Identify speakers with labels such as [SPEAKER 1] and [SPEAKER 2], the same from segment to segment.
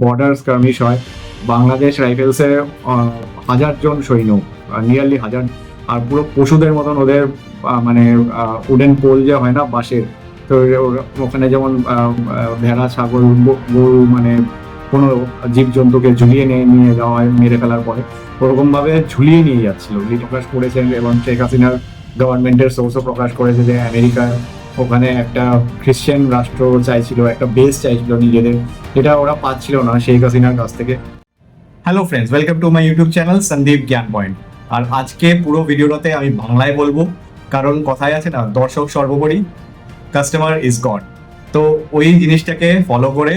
[SPEAKER 1] Border স্কার্মিশ হয়। বাংলাদেশ রাইফেলসে 1000 জন সৈন্য, nearly 1000, আর পুরো পশুদের মতন ওদের মানে উডেন পোল যে হয় না বাঁশের, তো ওখানে যেমন ভেড়া, ছাগল, গরু, মানে কোনো জীবজন্তুকে ঝুলিয়ে নিয়ে নিয়ে যাওয়া হয় মেরে ফেলার পরে, ওরকম ভাবে ঝুলিয়ে নিয়ে যাচ্ছিল উনি প্রকাশ করেছেন। এবং শেখ হাসিনার গভর্নমেন্টের সোর্সও প্রকাশ করেছে যে আমেরিকা ওখানে একটা খ্রিশ্চান রাষ্ট্র চাইছিল, একটা বেস চাইছিল নিজেদের, এটা ওরা পাচ্ছিল না শেখ হাসিনার কাছ থেকে। Hello friends, welcome to my YouTube channel Sandeep Gyan point. আর আজকে পুরো ভিডিওটাতে আমি বাংলায় বলবো, কারণ কথায় আছে না, দর্শক সর্বোপরি, কাস্টমার ইজ গড। তো ওই জিনিসটাকে ফলো করে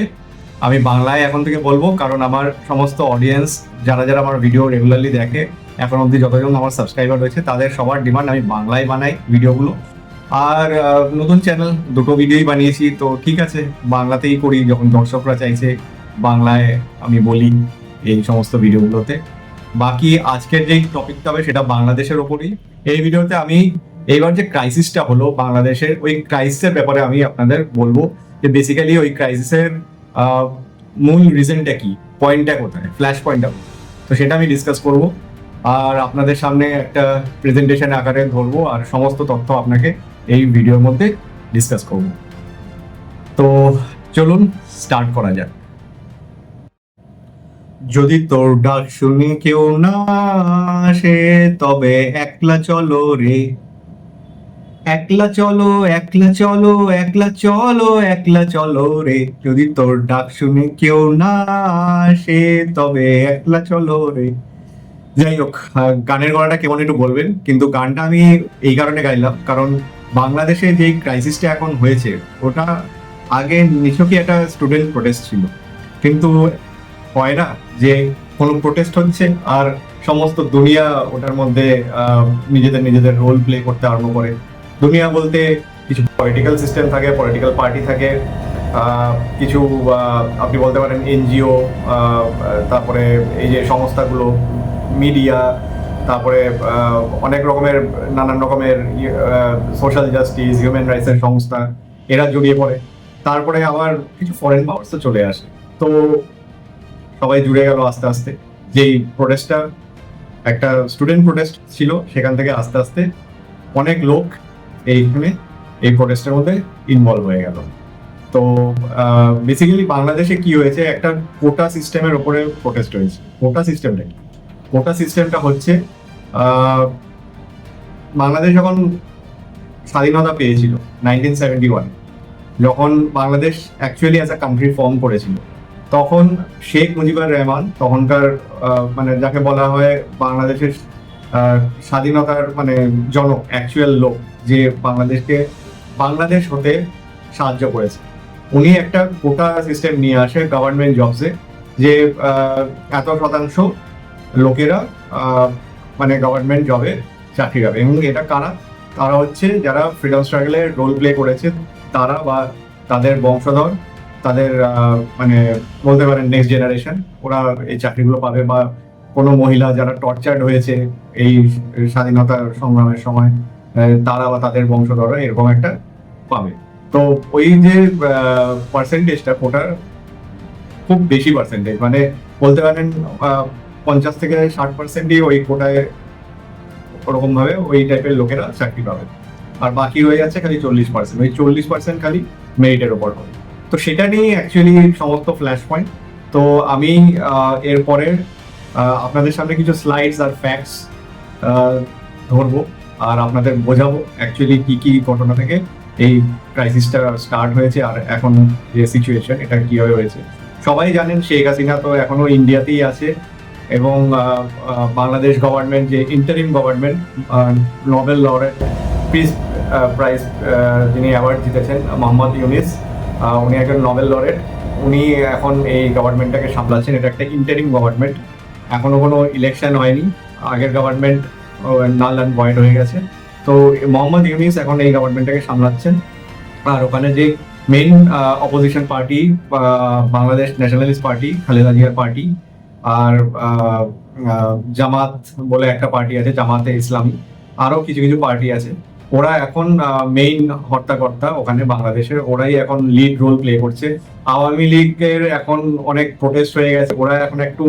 [SPEAKER 1] আমি বাংলায় এখন থেকে বলবো, কারণ আমার সমস্ত অডিয়েন্স যারা যারা আমার ভিডিও রেগুলারলি দেখে, এখন অবধি যতজন আমার সাবস্ক্রাইবার রয়েছে, তাদের সবার ডিমান্ড আমি বাংলায় বানাই ভিডিওগুলো। আর নতুন চ্যানেল, দুটো ভিডিওই বানিয়েছি, তো ঠিক আছে বাংলাতেই করি যখন দর্শকরা চাইছে বাংলায় আমি বলি এই সমস্ত ভিডিওগুলোতে। বাকি আজকের যেই টপিকটা হবে সেটা বাংলাদেশের ওপরই। এই ভিডিওতে আমি এইবার যে ক্রাইসিসটা হলো বাংলাদেশের, ওই ক্রাইসিসের ব্যাপারে আমি আপনাদের বলবো যে বেসিক্যালি ওই ক্রাইসিসের মূল রিজনটা কি, পয়েন্টটা কোথায়, ফ্ল্যাশ পয়েন্টটা কোথায়, তো সেটা আমি ডিসকাস করব। আর আপনাদের সামনে একটা প্রেজেন্টেশন আকারে ধরবো আর সমস্ত তথ্য আপনাকে এই ভিডিওর মধ্যে ডিসকাস করব। তো চলুন স্টার্ট করা যাক। যদি তোর ডাক শুনি কেউ না আসে, তবে একলা চলো রে, একলা চলো, একলা চলো, একলা চলো, একলা চলো রে। যদি তোর ডাক শুনে কেউ না আসে, তবে একলা চলো রে। যাই হোক, গানের গলাটা কেমন একটু বলবেন, কিন্তু গানটা আমি এই কারণে গাইলাম কারণ বাংলাদেশে যে ক্রাইসিসটা এখন হয়েছে, ওটা আগে নিছকই একটা স্টুডেন্ট প্রোটেস্ট ছিল, কিন্তু হয় না যে কোনো প্রোটেস্ট হচ্ছে আর সমস্ত দুনিয়া ওটার মধ্যে নিজেদের নিজেদের রোল প্লে করতে আরম্ভ করে। দুনিয়া বলতে কিছু পলিটিক্যাল সিস্টেম থাকে, পলিটিক্যাল পার্টি থাকে, কিছু আপনি বলতে পারেন এনজিও, তারপরে এই যে সংস্থাগুলো, মিডিয়া, তারপরে অনেক রকমের নানান রকমের সোশ্যাল জাস্টিস, হিউম্যান রাইটসের সংস্থা, এরা জড়িয়ে পড়ে। তারপরে আবার কিছু ফরেন পাওয়ার্স তো চলে আসে, তো সবাই জুড়ে গেল আস্তে আস্তে। যেই প্রোটেস্টটা একটা স্টুডেন্ট প্রোটেস্ট ছিল, সেখান থেকে আস্তে আস্তে অনেক লোক এইখানে এই প্রোটেস্টের মধ্যে ইনভলভ হয়ে গেল। তো বেসিক্যালি বাংলাদেশে কি হয়েছে, একটা কোটা সিস্টেমের উপরে প্রোটেস্ট হয়েছে। কোটা সিস্টেমটা কি? কোটা সিস্টেমটা হচ্ছে বাংলাদেশ যখন স্বাধীনতা পেয়েছিল 1971, যখন Bangladesh actually as a country form করেছিল, তখন শেখ মুজিবুর রহমান, তখনকার মানে যাকে বলা হয় বাংলাদেশের স্বাধীনতার মানে জনক, অ্যাকচুয়াল লোক, যে বাংলাদেশকে বাংলাদেশ হতে সাহায্য করেছে, উনি একটা কোটা সিস্টেম নিয়ে আসে গভর্নমেন্ট জবসে, যে এত শতাংশ লোকেরা মানে গভর্নমেন্ট জবে চাকরি পাবে। এবং এটা কারা? তারা হচ্ছে যারা ফ্রিডম স্ট্রাগলে রোল প্লে করেছে, তারা বা তাদের বংশধর, তাদের মানে বলতে পারেন নেক্সট জেনারেশন, ওরা এই চাকরিগুলো পাবে। বা কোনো মহিলা যারা টর্চার্ড হয়েছে এই স্বাধীনতা সংগ্রামের সময়, তারা বা তাদের বংশধররা এরকম একটা পাবে। তো ওই যে পার্সেন্টেজটা, কোটার খুব বেশি পার্সেন্টেজ, মানে বলতে পারেন 50 থেকে 60%ই ওই কোটায় ওরকম ভাবে ওই টাইপের লোকেরা চাকরি পাবে। আর বাকি হয়ে যাচ্ছে খালি 40%, ওই 40% খালি মেরিটের ওপর হবে। তো সেটা নিয়ে অ্যাকচুয়ালি সমস্ত ফ্ল্যাশ পয়েন্ট। তো আমি এরপরে আপনাদের সামনে কিছু স্লাইডস আর ফ্যাক্টস ধরবো আর আপনাদের বোঝাবো অ্যাকচুয়ালি কি কি ঘটনা থেকে এই ক্রাইসিসটা স্টার্ট হয়েছে আর এখন যে সিচুয়েশন, এটা কিভাবে হয়েছে। সবাই জানেন শেখ হাসিনা তো এখনো ইন্ডিয়াতেই আছে, এবং বাংলাদেশ গভর্নমেন্ট যে interim government, Nobel laureate peace prize যিনি অ্যাওয়ার্ড জিতেছেন, মোহাম্মদ ইউনিস, উনি একজন নোবেল লরেট, উনি এখন এই গভর্নমেন্টটাকে সামলাচ্ছেন। এটা একটা ইন্টারিম গভর্নমেন্ট, এখনো কোনো ইলেকশন হয়নি, আগের গভর্নমেন্ট নাল অ্যান্ড ভয়েড হয়ে গেছে। তো মোহাম্মদ ইউনিস এখন এই গভর্নমেন্টটাকে সামলাচ্ছেন। আর ওখানে যে main opposition party, Bangladesh nationalist party, Khaleda জিয়ার পার্টি, আর জামাত বলে একটা পার্টি আছে, জামাতে ইসলামী, আরো কিছু কিছু পার্টি আছে। ওরা এখন মেইন হর্তাকর্তা ওখানে বাংলাদেশের, ওরাই এখন লিড রোল প্লে করছে। আওয়ামী লীগের এখন অনেক প্রোটেস্ট হয়ে গেছে, ওরা এখন একটু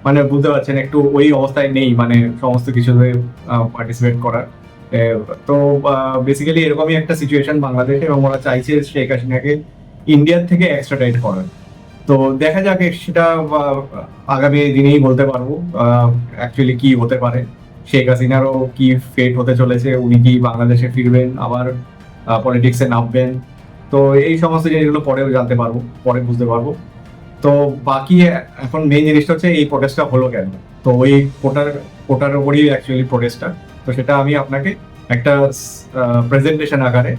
[SPEAKER 1] মানে বুঝতে পারছেন একটু ওই অবস্থায় নেই, মানে সমস্ত কিছুতে পার্টিসিপেট করার। তো বেসিক্যালি এরকমই একটা সিচুয়েশন বাংলাদেশে, এবং ওরা চাইছে শেখ হাসিনাকে ইন্ডিয়ার থেকে এক্সট্রাডাইট করার। তো দেখা যাক সেটা আগামী দিনেই বলতে পারবো অ্যাকচুয়ালি কি হতে পারে, শেখ হাসিনারও কি ফেট হতে চলেছে, উনি কি বাংলাদেশে ফিরবেন, আবার পলিটিক্সে নামবেন। তো এই সমস্ত জিনিসগুলো পরেও জানতে পারবো, পরে বুঝতে পারবো। তো বাকি এখন মেইন জিনিসটা হচ্ছে এই প্রোটেস্টটা হলো কেন। তো ওই কোটার কোটার উপরই অ্যাকচুয়ালি প্রোটেস্টটা। তো সেটা আমি আপনাকে একটা প্রেজেন্টেশন আকারে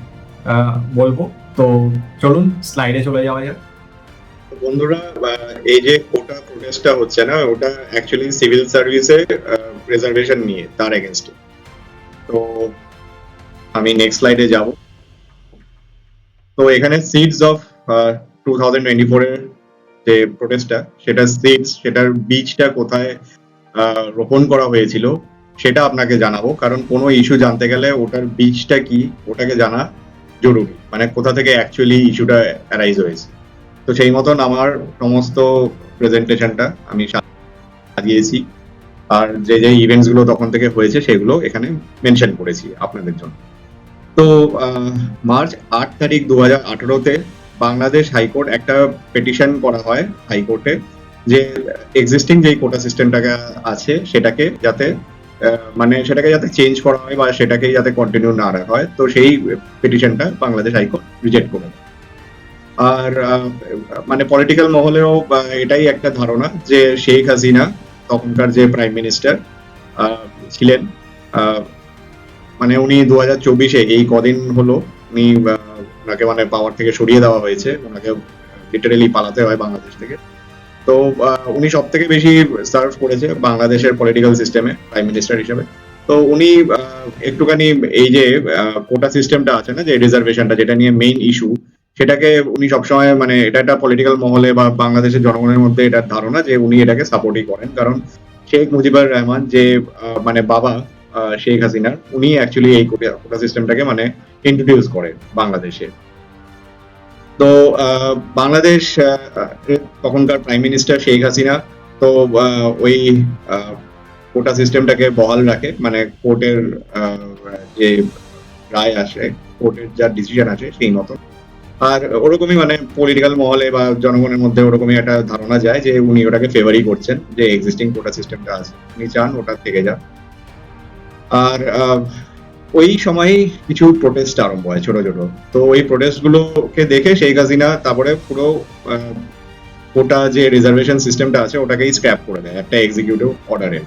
[SPEAKER 1] বলবো। তো চলুন স্লাইডে চলে যাওয়া যাক।
[SPEAKER 2] বন্ধুরা, এই যে কোটা প্রোটেস্টটা হচ্ছে না, ওটা অ্যাকচুয়ালি সিভিল সার্ভিসে রিজার্ভেশন নিয়ে তার এগেনস্টে। তো আমি নেক্সট স্লাইডে যাব। তো এখানে সিডস অফ 2024 এর যে প্রোটেস্টটা, সেটা সিডস, সেটার বীজটা কোথায় রোপণ করা হয়েছিল সেটা আপনাকে জানাবো, কারণ কোনো ইস্যু জানতে গেলে ওটার বীজটা কি ওটাকে জানা জরুরি, মানে কোথা থেকে অ্যাকচুয়ালি ইস্যুটা অ্যারাইজ হয়েছে। তো সেই মতন আমার সমস্ত প্রেজেন্টেশনটা আমি সাজিয়েছি, আর যে যে ইভেন্টস গুলো তখন থেকে হয়েছে সেগুলো এখানে মেনশন করেছি আপনাদের জন্য। তো মার্চ 8 তারিখ 2018-তে বাংলাদেশ হাইকোর্ট একটা পিটিশন করা হয় হাইকোর্টে, যে এক্সিস্টিং যে কোটা সিস্টেমটাকে আছে সেটাকে যাতে চেঞ্জ করা হয় বা সেটাকে যাতে কন্টিনিউ না রাখা হয়। তো সেই পিটিশনটা বাংলাদেশ হাইকোর্ট রিজেক্ট করে। আর মানে পলিটিক্যাল মহলেও এটাই একটা ধারণা যে শেখ হাসিনা তখনকার যে প্রাইম মিনিস্টার ছিলেন, মানে উনি 2024-এ এই কদিন হলো উনি ওনাকে মানে পাওয়ার থেকে সরিয়ে দেওয়া হয়েছে, ওনাকে লিটারেলি পালাতে হয় বাংলাদেশ থেকে। তো উনি সব থেকে বেশি সার্ভ করেছে বাংলাদেশের পলিটিক্যাল সিস্টেমে প্রাইম মিনিস্টার হিসেবে। তো উনি একটুখানি এই যে কোটা সিস্টেমটা আছে না, যে রিজার্ভেশনটা যেটা নিয়ে মেইন ইস্যু, সেটাকে উনি সবসময় মানে এটা একটা পলিটিক্যাল মহলে বা বাংলাদেশের জনগণের মধ্যে এটার ধারণা যে উনি এটাকে সাপোর্টই করেন, কারণ শেখ মুজিবুর রহমান যে মানে বাবা শেখ হাসিনার, উনি অ্যাকচুয়ালি এই কোটা সিস্টেমটাকে মানে ইন্ট্রোডিউস করেন বাংলাদেশে। তো বাংলাদেশ তখনকার প্রাইম মিনিস্টার শেখ হাসিনা তো ওই কোটা সিস্টেমটাকে বহাল রাখে, মানে কোর্টের যে রায় আসে, কোর্টের যা ডিসিশন আসে সেই মতো। আর ওরকমই মানে পলিটিক্যাল মহলে বা জনগণের মধ্যে ওরকমই একটা ধারণা যায় যে উনি ওটাকে ফেভারই করছেন, যে এক্সিস্টিং কোটা সিস্টেমটা আছে উনি চান ওটা থেকে যান। আর ওই সময় কিছু প্রোটেস্ট আরম্ভ হয় ছোট ছোট। তো ওই প্রোটেস্ট গুলোকে দেখে শেখ হাসিনা তারপরে পুরো কোটা যে রিজার্ভেশন সিস্টেমটা আছে ওটাকেই স্ক্র্যাপ করে দেয় একটা এক্সিকিউটিভ অর্ডারে।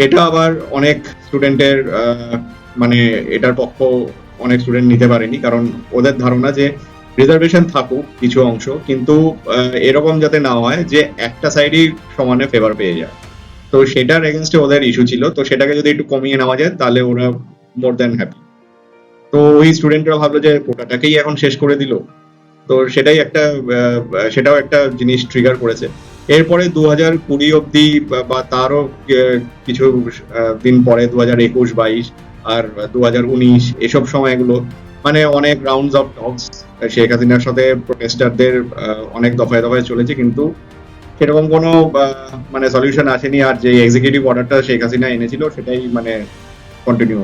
[SPEAKER 2] এটা আবার অনেক স্টুডেন্টের মানে এটার পক্ষ অনেক স্টুডেন্ট নিতে পারেনি, কারণ ওদের ধারণা যে রিজার্ভেশন থাকুক কিছু অংশ, কিন্তু এরকম যাতে না হয় যে একটা সাইডই সমানে ফেভার পেয়ে যায়। তো সেটার এগেনস্টে ওদের ইস্যু ছিল, তো সেটাকে যদি একটু কমিয়ে নেওয়া যায় তাহলে ওরা মোর দ্যান হ্যাপি। তো ওই স্টুডেন্টরা ভাবলো যে কোটাটাকেই এখন শেষ করে দিল। তো সেটাও একটা জিনিস ট্রিগার করেছে। এরপরে 2020 অব্দি বা তারও কিছু দিন পরে 2021-22 আর 2019 এসব সময়গুলো মানে অনেক রাউন্ডস অফ টকস শেখ হাসিনার সাথে প্রোটেস্টারদের অনেক দফায় দফায় চলেছে, কিন্তু সেরকম কোনো মানে সলিউশন আসেনি। আর যে এক্সিকিউটিভ অর্ডারটা শেখ হাসিনা এনেছিল সেটাই মানে কন্টিনিউ।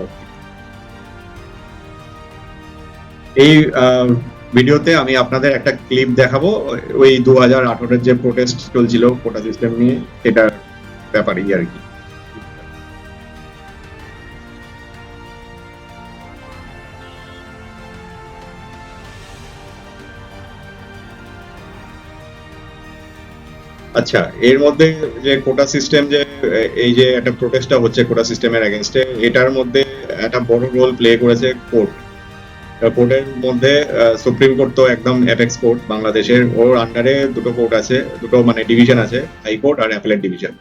[SPEAKER 2] এই ভিডিওতে আমি আপনাদের একটা ক্লিপ দেখাবো ওই 2018-এর যে প্রোটেস্ট চলছিল কোটা সিস্টেম নিয়ে, এটার ব্যাপারেই আর কি। আচ্ছা, এর মধ্যে যে কোটা সিস্টেম, যে এই যে একটা প্রোটেস্টটা হচ্ছে কোটা সিস্টেমের এগেনস্টে, এটার মধ্যে একটা বড় রোল প্লে করেছে কোর্ট। কোর্টের মধ্যে সুপ্রিম কোর্ট তো একদম অ্যাপেক্স কোর্ট বাংলাদেশের, ওর আন্ডারে দুটো কোর্ট আছে, দুটো মানে ডিভিশন আছে, হাইকোর্ট আর অ্যাপেলেট ডিভিশন।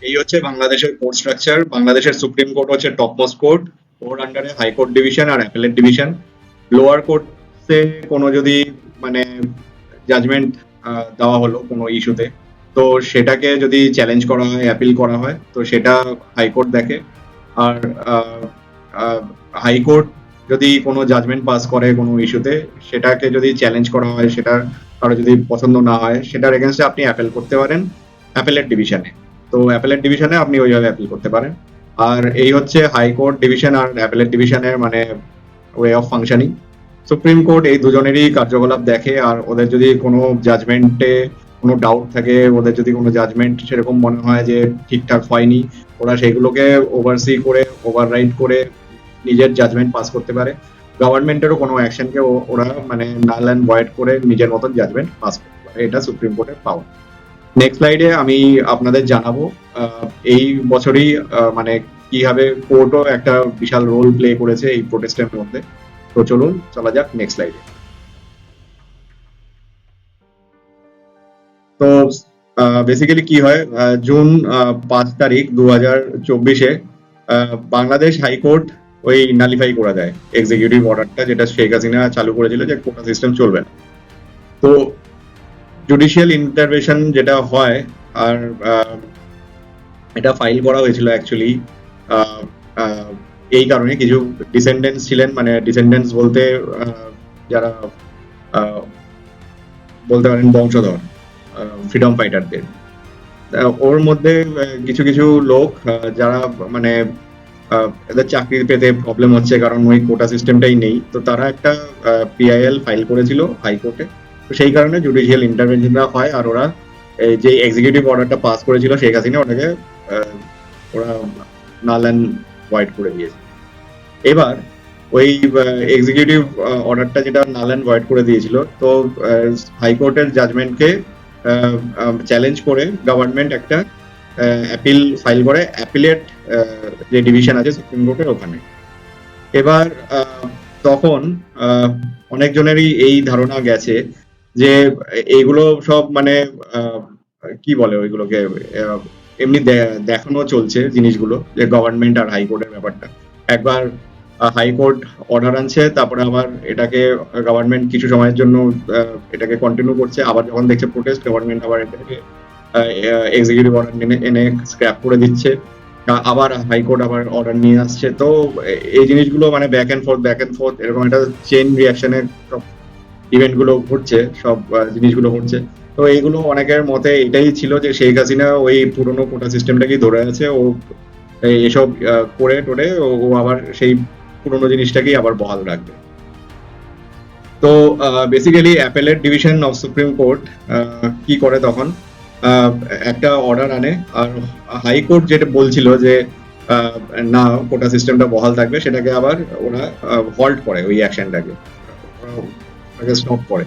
[SPEAKER 2] এই হচ্ছে বাংলাদেশের কোর্ট স্ট্রাকচার। বাংলাদেশের সুপ্রিম কোর্ট হচ্ছে টপমোস্ট কোর্ট, ওর আন্ডারে হাইকোর্ট ডিভিশন আর অ্যাপেলেট ডিভিশন। লোয়ার কোর্টে কোনো যদি মানে জাজমেন্ট দেওয়া হলো কোনো ইস্যুতে, তো সেটাকে যদি চ্যালেঞ্জ করা হয়, অ্যাপিল করা হয়, তো সেটা হাইকোর্ট দেখে। আর হাইকোর্ট যদি কোনো জাজমেন্ট পাস করে কোনো ইস্যুতে, সেটাকে যদি চ্যালেঞ্জ করা হয়, সেটা কারো যদি পছন্দ না হয়, সেটার এগেনস্টে আপনি অ্যাপেল করতে পারেন অ্যাপেলেট ডিভিশনে। তো অ্যাপেলেট ডিভিশনে আপনি ওইভাবে অ্যাপিল করতে পারেন। আর এই হচ্ছে হাইকোর্ট ডিভিশন আর অ্যাপেলেট ডিভিশনের মানে way of functioning. Supreme court এই দুজনেরই কার্যকলাপ দেখে, আর ওদের যদি কোনো জাজমেন্টে কোনো ডাউট থাকে, ওদের যদি কোনো জাজমেন্ট সেরকম মনে হয় যে ঠিকঠাক হয়নি, ওরা সেগুলোকে ওভারসি করে ওভাররাইড করে নিজের জাজমেন্ট পাস করতে পারে। গভর্নমেন্টেরও কোনো অ্যাকশনকে ওরা মানে নাল অ্যান্ড ভয়েড করে নিজের মতন জাজমেন্ট পাস করতে পারে। এটা সুপ্রিম কোর্টের পাওয়ার। নেক্সট স্লাইডে আমি আপনাদের জানাবো এই বছরই মানে কিভাবে কোর্টও একটা বিশাল রোল প্লে করেছে এই প্রোটেস্টের মধ্যে। তো চলুন চলা যাক নেক্সট স্লাইডে। তো বেসিক্যালি কি হয়, জুন 5 তারিখ 2024-এ বাংলাদেশ হাইকোর্ট ওই নালিফাই করা যায় এক্সিকিউটিভ অর্ডারটা, যেটা শেখ হাসিনা চালু করেছিল যে কোটা সিস্টেম চলবে না। তো জুডিশিয়াল ইন্টারভেনশন যেটা হয়, আর এটা ফাইল করা হয়েছিল অ্যাকচুয়ালি এই কারণে, কিছু ডিসেন্ডেন্টস ছিলেন, মানে ডিসেন্ডেন্টস বলতে যারা বলতে পারেন বংশধর ফ্রিডম ফাইটারদের, ওর মধ্যে কিছু কিছু লোক যারা মানে এদের চাকরি পেতে প্রবলেম হচ্ছে কারণ ওই কোটা সিস্টেমটাই নেই, তো তারা একটা পিআইএল ফাইল করেছিল হাইকোর্টে। তো সেই কারণে জুডিশিয়াল ইন্টারভেনশনটা হয়, আর ওরা যে এক্সিকিউটিভ অর্ডারটা পাস করেছিল শেখ হাসিনা, ওটাকে ওরা নাল অ্যান্ড ভয়েড করে দিয়েছে। এবার ওই এক্সিকিউটিভ অর্ডারটা যেটা নাল অ্যান্ড ভয়েড করে দিয়েছিল, তো হাইকোর্টের জাজমেন্টকে চ্যালেঞ্জ করে গভর্নমেন্ট একটা অ্যাপিল ফাইল করে অ্যাপিলেট যে ডিভিশন আছে সুপ্রিম কোর্টের ওখানে। এবার তখন অনেকজনেরই এই ধারণা গেছে যে এইগুলো সব মানে কি বলে ওইগুলোকে এমনি দেখানো চলছে জিনিসগুলো, যে গভর্নমেন্ট আর হাইকোর্টের ব্যাপারটা। একবার হাইকোর্ট অর্ডার আনছে, তারপরে আবার এটাকে গভর্নমেন্ট কিছু সময়ের জন্য এটাকে কন্টিনিউ করছে, আবার যখন দেখছে প্রোটেস্ট, গভর্নমেন্ট আবার এটাকে এক্সিকিউটিভ অর্ডার এনে স্ক্র্যাপ করে দিচ্ছে, আবার হাইকোর্ট আবার অর্ডার নিয়ে আসছে। তো এই জিনিসগুলো মানে ব্যাক অ্যান্ড ফোর্থ এরকম একটা চেইন রিয়াকশনের সব ইভেন্টগুলো ঘটছে, সব জিনিসগুলো ঘটছে। তো এইগুলো অনেকের মতে এটাই ছিল যে শেখ হাসিনা ওই পুরোনো কোটা সিস্টেমটাকেই ধরে আছে, ও এসব করে টোরে ও আবার সেই পুরোনো জিনিসটাকেই আবার বহাল রাখবে। তো basically appellate division of supreme court কি করে তখন, একটা অর্ডার আনে, আর হাইকোর্ট যেটা বলছিল যে না কোটা সিস্টেমটা বহাল থাকবে, সেটাকে আবার ওরা হল্ট করে, ওই অ্যাকশনটাকে স্টপ করে।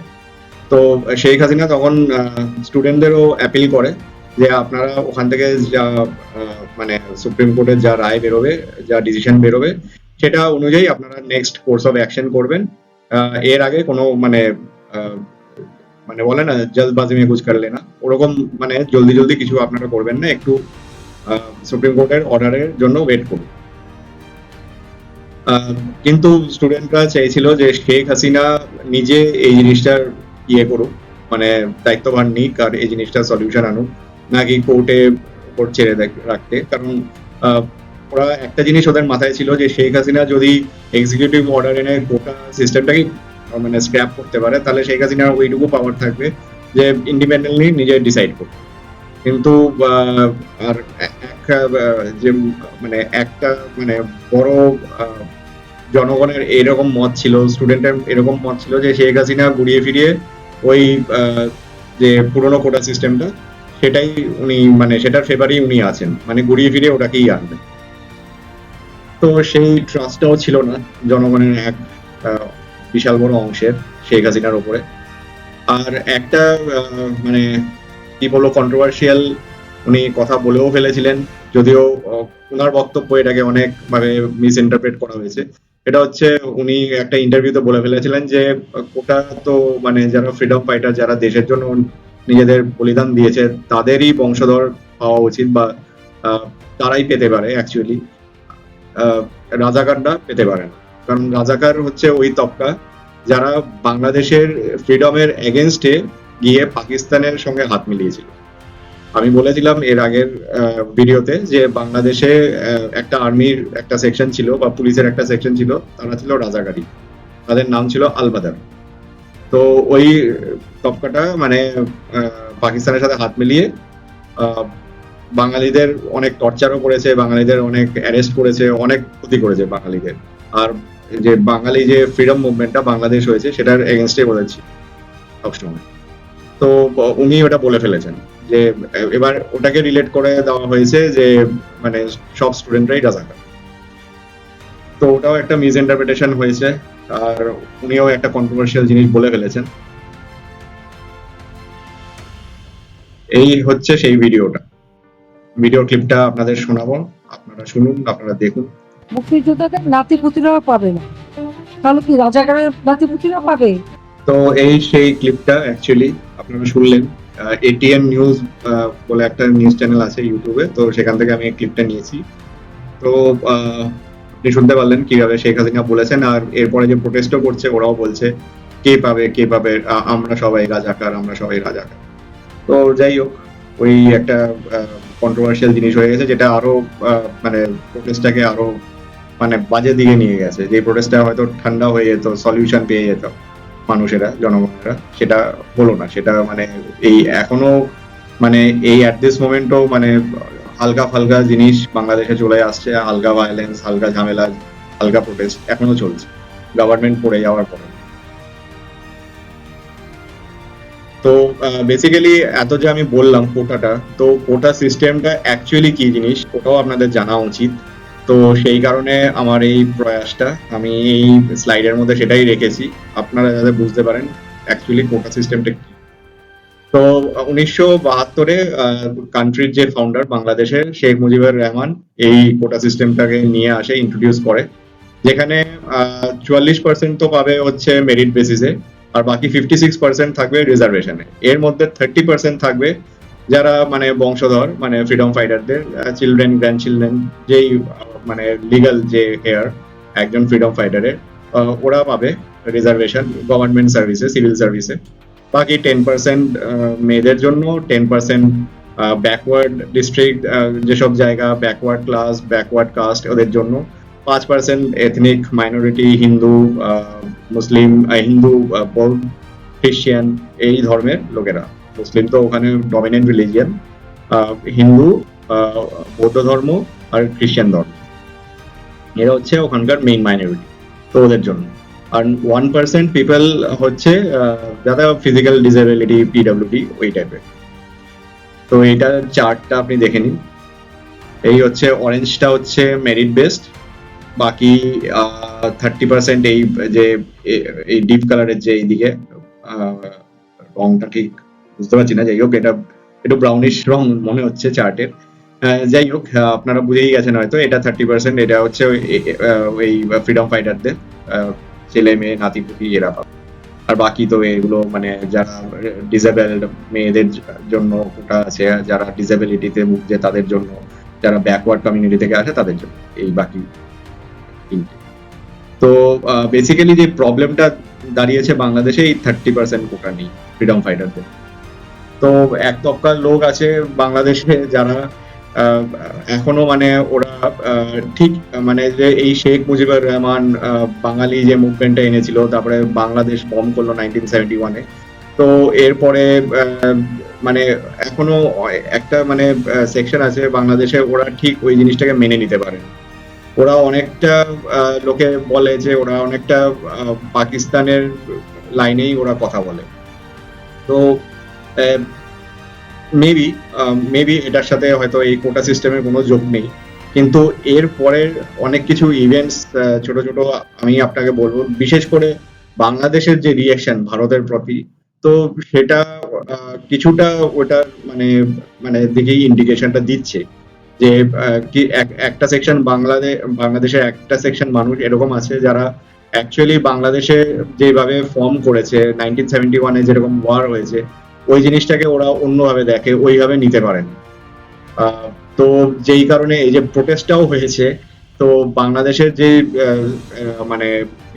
[SPEAKER 2] তো শেখ হাসিনা তখন স্টুডেন্টদেরও অ্যাপিল করে যে আপনারা ওখান থেকে যা মানে সুপ্রিম কোর্টের যা রায় বেরোবে, যা ডিসিশন বেরোবে, সেটা অনুযায়ী আপনারা নেক্সট কোর্স অফ অ্যাকশন করবেন। এর আগে কোনো মানে মানে বলে না জলদবাজি মে কুছ কর লেনা, ওরকম মানে জলদি জলদি কিছু আপনারা করবেন না, একটু সুপ্রিম কোর্টের অর্ডারের জন্য ওয়েট করুন। কিন্তু স্টুডেন্টরা চাইছিল যে শেখ হাসিনা নিজে এই জিনিসটার ইয়ে করুক, মানে দায়িত্বভার নিক আর এই জিনিসটার সলিউশন আনুক, নাকি কোর্ট ছেড়ে রাখতে। কারণ ওরা একটা জিনিস ওদের মাথায় ছিল যে শেখ হাসিনা যদি এক্সিকিউটিভ অর্ডার এনে কোটা সিস্টেমটাকে মানে স্ক্র্যাপ করতে পারে, তাহলে শেখ হাসিনার ওইটুকু পাওয়ার থাকবে যে ইন্ডিপেন্ডেন্টলি নিজে ডিসাইড করবে। কিন্তু আর যে মানে একটা মানে বড় জনগণের এরকম মত ছিল, স্টুডেন্টের এরকম মত ছিল যে শেখ হাসিনা ঘুরিয়ে ফিরিয়ে ওই যে পুরোনো কোটা সিস্টেমটা, সেটাই উনি মানে সেটার ফেভারেই উনি আছেন, মানে ঘুরিয়ে ফিরিয়ে ওটাকেই আনবেন। তো সেই ট্রাস্টটাও ছিল না জনগণের এক বিশাল বড় অংশের শেখ হাসিনার উপরে। আর একটা মানে কি বলবো কন্ট্রোভার্সিয়াল উনি কথা বলেও ফেলেছিলেন, যদিও ওনার বক্তব্য এটাকে অনেকভাবে মিস ইন্টারপ্রেট করা হয়েছে। এটা হচ্ছে উনি একটা ইন্টারভিউতে বলে ফেলেছিলেন যে কোটা তো মানে যারা ফ্রিডম ফাইটার, যারা দেশের জন্য নিজেদের বলিদান দিয়েছে, তাদেরই বংশধর হওয়া উচিত, বা তারাই পেতে পারে অ্যাকচুয়ালি, রাজাকাররা পেতে পারে না। কারণ রাজাকার হচ্ছে ওই তবকা যারা বাংলাদেশের ফ্রিডমের এগেনস্টে গিয়ে পাকিস্তানের সঙ্গে হাত মিলিয়েছিল। আমি বলেছিলাম এর আগের ভিডিওতে যে বাংলাদেশে একটা আর্মির একটা সেকশন ছিল বা পুলিশের একটা সেকশন ছিল, তারা ছিল রাজাকারী, তাদের নাম ছিল আলবাদার। তো ওই তবকাটা মানে পাকিস্তানের সাথে হাত মিলিয়ে আহ, বাঙালিদের অনেক টর্চারও করেছে, বাঙালিদের অনেক অ্যারেস্ট করেছে, অনেক ক্ষতি করেছে বাঙালিদের। আর যে বাঙালি যে ফ্রিডম মুভমেন্টটা বাংলাদেশ হয়েছে সেটার এগেনস্টে বলেছি সবসময়। তো উনি ওটা বলে ফেলেছেন যে এবার ওটাকে রিলেট করে দেওয়া হয়েছে যে মানে সব স্টুডেন্টরাই রাজাকার। তো ওটাও একটা মিস ইন্টারপ্রিটেশন হয়েছে। আর উনিও একটা কন্ট্রোভার্সিয়াল জিনিস বলে ফেলেছেন। এই হচ্ছে সেই ভিডিওটা, ভিডিও ক্লিপটা আপনাদের শোনাবো, আপনারা শুনুন, আপনারা দেখুন।
[SPEAKER 3] মুক্তিযোদ্ধাদের নাতিপুতিরাও পাবে না, তাহলে কি রাজাকারের নাতিপুতিরা পাবে?
[SPEAKER 2] তো এই সেই ক্লিপটা অ্যাকচুয়ালি আপনারা শুনলেন। এটিএন নিউজ বলে একটা নিউজ চ্যানেল আছে ইউটিউবে, তো সেখান থেকে আমি এই ক্লিপটা নিয়েছি। তো আপনি শুনতে পারলেন কিভাবে শেখ হাসিনা বলেছেন, আর এরপরে যে প্রোটেস্টও করছে ওরাও বলছে কে পাবে কে পাবে, আমরা সবাই রাজাকার, আমরা সবাই রাজাকার। তো যাই হোক, ওই একটা কন্ট্রোভার্সিয়াল জিনিস হয়ে গেছে, যেটা আরো মানে প্রোটেস্টটাকে আরো মানে বাজে দিকে নিয়ে গেছে। যে প্রোটেস্টটা হয়তো ঠান্ডা হয়ে যেত, সলিউশন পেয়ে যেত মানুষেরা, জনগণেরা, সেটা হলো না। সেটা মানে এই এখনো মানে এই অ্যাট দিস মোমেন্টও মানে হালকা ফালকা জিনিস বাংলাদেশে চলে আসছে, হালকা ভায়োলেন্স, হালকা ঝামেলা, হালকা প্রোটেস্ট এখনো চলছে গভর্নমেন্ট পড়ে যাওয়ার পরে। তো বেসিক্যালি এত যে আমি বললাম কোটাটা, তো কোটা সিস্টেমটা অ্যাকচুয়ালি কি জিনিস ওটাও আপনাদের জানা উচিত। তো সেই কারণে আমার এই প্রয়াসটা, আমি এই স্লাইডের মধ্যে সেটাই রেখেছি, আপনারা যাতে বুঝতে পারেন অ্যাকচুয়ালি কোটা সিস্টেমটা কি। তো 1972-এ কান্ট্রির যে ফাউন্ডার বাংলাদেশের শেখ মুজিবুর রহমান এই কোটা সিস্টেমটাকে নিয়ে আসে, ইন্ট্রোডিউস করে, যেখানে 44% তো পাবে হচ্ছে মেরিট বেসিসে, আর বাকি 56% থাকবে রিজার্ভেশনে। এর মধ্যে 30% থাকবে যারা মানে বংশধর, মানে ফ্রিডম ফাইটারদের চিলড্রেন, গ্র্যান্ড চিলড্রেন, যেই মানে লিগাল যে হেয়ার একজন ফ্রিডম ফাইটারের, ওরা পাবে রিজার্ভেশন গভর্নমেন্ট সার্ভিসে, সিভিল সার্ভিসে। বাকি 10% মেয়েদের জন্য, 10% ব্যাকওয়ার্ড ডিস্ট্রিক্ট, যেসব জায়গা ব্যাকওয়ার্ড ক্লাস, ব্যাকওয়ার্ড কাস্ট, ওদের জন্য 5% এথনিক মাইনরিটি, হিন্দু, মুসলিম, হিন্দু, বৌদ্ধ, খ্রিস্টিয়ান, এই ধর্মের লোকেরা। মুসলিম তো ওখানে ডমিনেন্ট রিলিজিয়ান, হিন্দু, বৌদ্ধ ধর্ম আর খ্রিস্টান ধর্ম, এরা হচ্ছে ওখানকার মেইন মাইনরিটি, তো ওদের জন্য। আর 1% পিপল হচ্ছে যারা ফিজিক্যাল ডিসেবিলিটি, পিডব্লিউডি, ওই টাইপের। তো এইটার চার্টটা আপনি দেখে নিন। এই হচ্ছে অরেঞ্জটা হচ্ছে মেরিট বেসড, বাকি 30% এই যে এই ডিপ কালারের যে এইদিকে রংটা ঠিক বুঝতে পারছি না, যাই হোক এটা একটু ব্রাউনিশ রং মনে হচ্ছে চার্টের। যাই হোক, আপনারা বুঝেই গেছেন হয়তো, এটা 30%, এটা হচ্ছে ওই ফ্রিডম ফাইটারদের ছেলে মেয়ে নাতিপুতি এরা পাবে। আর বাকি তো এগুলো মানে যারা ডিসেবলড মেয়েদের জন্য ওটা আছে, যারা ডিসেবিলিটিতে ভুগছে তাদের জন্য, যারা ব্যাকওয়ার্ড কমিউনিটি থেকে আসে তাদের জন্য, এই বাকি তিনটে। তো বেসিক্যালি যে প্রবলেমটা দাঁড়িয়েছে বাংলাদেশে, এই 30% কোটা নেই ফ্রিডম ফাইটারদের। তো এক তবকার লোক আছে বাংলাদেশে যারা এখনো মানে ওরা ঠিক মানে যে এই শেখ মুজিবুর রহমান বাঙালি যে মুভমেন্টটা এনেছিল, তারপরে বাংলাদেশ বম্ব করলো 1971-এ, তো এরপরে মানে এখনো একটা মানে সেকশন আছে বাংলাদেশে, ওরা ঠিক ওই জিনিসটাকে মেনে নিতে পারে। ওরা অনেকটা লোকে বলে যে ওরা অনেকটা পাকিস্তানের লাইনেই ওরা কথা বলে। তো মেবি এটার সাথে হয়তো এই কোটা সিস্টেমের কোনো যোগ নেই, কিন্তু এর পরের অনেক কিছু ইভেন্টস ছোট ছোট আমি আপনাকে বলবো, বিশেষ করে বাংলাদেশের যে রিয়াকশন ভারতের প্রতি, তো সেটা কিছুটা ওটা মানে মানে দিকেই ইন্ডিকেশনটা দিচ্ছে যে কি একটা সেকশন বাংলাদেশের একটা সেকশন মানুষ এরকম আছে যারা অ্যাকচুয়ালি বাংলাদেশে যেভাবে ফর্ম করেছে 1971-এ যেরকম ওয়ার হয়েছে, ওই জিনিসটাকে ওরা অন্যভাবে দেখে, ওইভাবে নিতে পারেন। তো যেই কারণে এই যে প্রোটেস্টটাও হয়েছে, তো বাংলাদেশের যে মানে